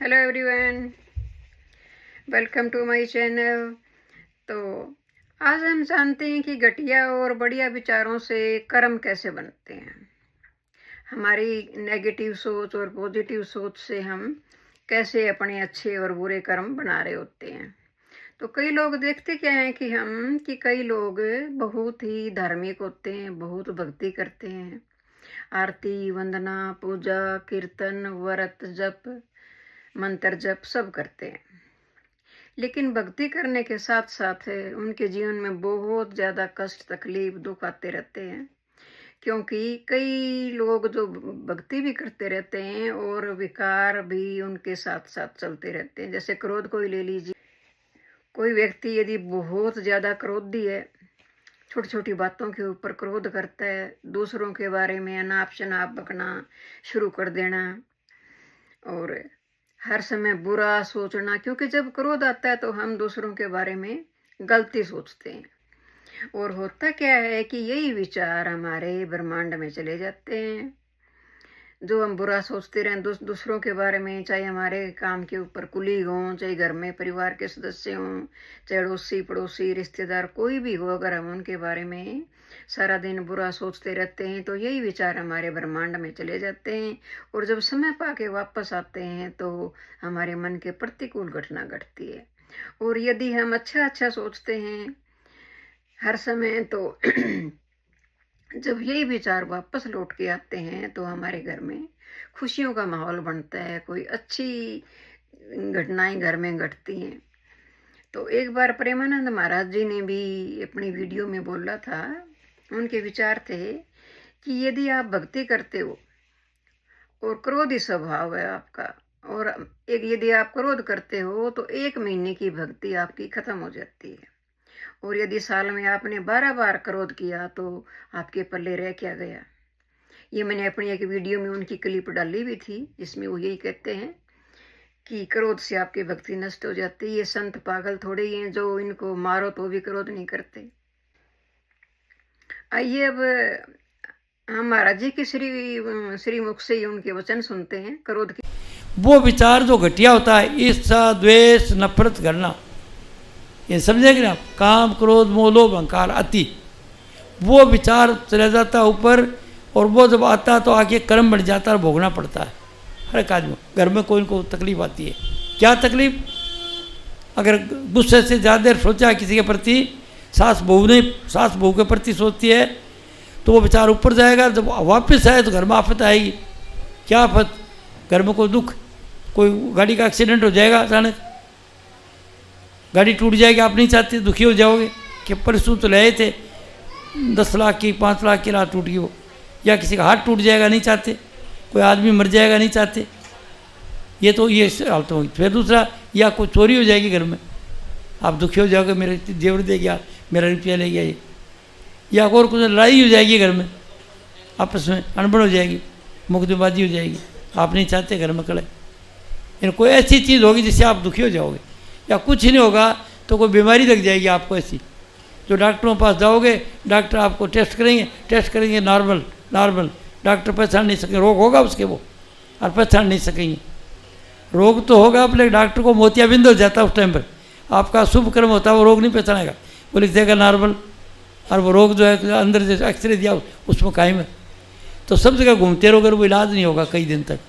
Hello everyone, welcome to my channel. तो आज हम जानते हैं कि घटिया और बढ़िया विचारों से कर्म कैसे बनते हैं। हमारी नेगेटिव सोच और पॉजिटिव सोच से हम कैसे अपने अच्छे और बुरे कर्म बना रहे होते हैं। तो कई लोग देखते क्या हैं कि कई लोग बहुत ही धार्मिक होते हैं, बहुत भक्ति करते हैं, आरती वंदना पूजा कीर्तन व्रत जप मंत्र जप सब करते हैं, लेकिन भक्ति करने के साथ साथ उनके जीवन में बहुत ज़्यादा कष्ट तकलीफ दुख आते रहते हैं। क्योंकि कई लोग जो भक्ति भी करते रहते हैं और विकार भी उनके साथ साथ चलते रहते हैं। जैसे क्रोध को ही ले लीजिए। कोई व्यक्ति यदि बहुत ज़्यादा क्रोधी है, छोटी छोटी बातों के ऊपर क्रोध करता है, दूसरों के बारे में अनाप शनाप बकना शुरू कर देना और हर समय बुरा सोचना, क्योंकि जब क्रोध आता है तो हम दूसरों के बारे में गलती सोचते हैं। और होता क्या है कि यही विचार हमारे ब्रह्मांड में चले जाते हैं। जो हम बुरा सोचते रहें दूसरों के बारे में, चाहे हमारे काम के ऊपर कुलीग हों, चाहे घर में परिवार के सदस्य हों, चाहे अड़ोसी पड़ोसी रिश्तेदार कोई भी हो, अगर हम उनके बारे में सारा दिन बुरा सोचते रहते हैं तो यही विचार हमारे ब्रह्मांड में चले जाते हैं। और जब समय पाके वापस आते हैं तो हमारे मन के प्रतिकूल घटना घटती है। और यदि हम अच्छा सोचते हैं हर समय तो जब यही विचार वापस लौट के आते हैं तो हमारे घर में खुशियों का माहौल बनता है, कोई अच्छी घटनाएं घर में घटती हैं। तो एक बार प्रेमानंद महाराज जी ने भी अपनी वीडियो में बोला था, उनके विचार थे कि यदि आप भक्ति करते हो और क्रोधी स्वभाव है आपका, और यदि आप क्रोध करते हो तो 1 महीने की भक्ति आपकी खत्म हो जाती है। और यदि साल में आपने 12 बार क्रोध किया तो आपके पल्ले रह क्या गया। ये मैंने अपनी एक वीडियो में उनकी क्लिप डाली भी थी, जिसमें वो यही कहते हैं कि क्रोध से आपकी भक्ति नष्ट हो जाती है। ये संत पागल थोड़े ही हैं जो इनको मारो तो भी क्रोध नहीं करते। आइए अब हम महाराज जी के श्री मुख से ही उनके वचन सुनते हैं क्रोध के। वो विचार जो घटिया होता है, ईर्ष्या द्वेष नफरत करना, ये समझेंगे ना, काम क्रोध मोह लोभ अहंकार अति, वो विचार चला जाता है ऊपर। और वो जब आता है तो आगे कर्म बढ़ जाता है और भोगना पड़ता है हर एक आदमी। घर में कोई को तकलीफ आती है, क्या तकलीफ, अगर गुस्से से ज़्यादा सोचा है किसी के प्रति, सास बहू के प्रति सोचती है तो वो विचार ऊपर जाएगा। जब वापस आए तो घर में आफत आएगी। क्या आफत, घर में कोई दुख, कोई गाड़ी का एक्सीडेंट हो जाएगा, अचानक गाड़ी टूट जाएगी, आप नहीं चाहते, दुखी हो जाओगे कि परसों तो ले थे 10 लाख की 5 लाख की रात टूट गई हो, या किसी का हाथ टूट जाएगा नहीं चाहते, कोई आदमी मर जाएगा नहीं चाहते, ये हालत होगी। फिर दूसरा, या कोई चोरी हो जाएगी घर में, आप दुखी हो जाओगे, मेरे जेवर दे गया, मेरा रुपया ले गया ये, या और कुछ लड़ाई हो जाएगी घर में, आपस में अनबन हो जाएगी, मुकदमेबाजी हो जाएगी, आप नहीं चाहते घर में कड़े। कोई ऐसी चीज़ होगी जिससे आप दुखी हो जाओगे, या कुछ नहीं होगा तो कोई बीमारी लग जाएगी आपको ऐसी, जो डॉक्टरों के पास जाओगे, डॉक्टर आपको टेस्ट करेंगे नॉर्मल, डॉक्टर पहचान नहीं सकेंगे, रोग होगा उसके वो, और पहचान नहीं सकेंगे। रोग तो होगा, अपने डॉक्टर को मोतियाबिंद हो जाता है उस टाइम पर, आपका शुभ कर्म होता है, वो रोग नहीं पहचानेगा, वो लिख देगा नॉर्मल, और वो रोग जो है अंदर जैसे एक्सरे दिया उसमें कायम है। तो सब जगह घूमते रहोगे, वो इलाज नहीं होगा कई दिन तक।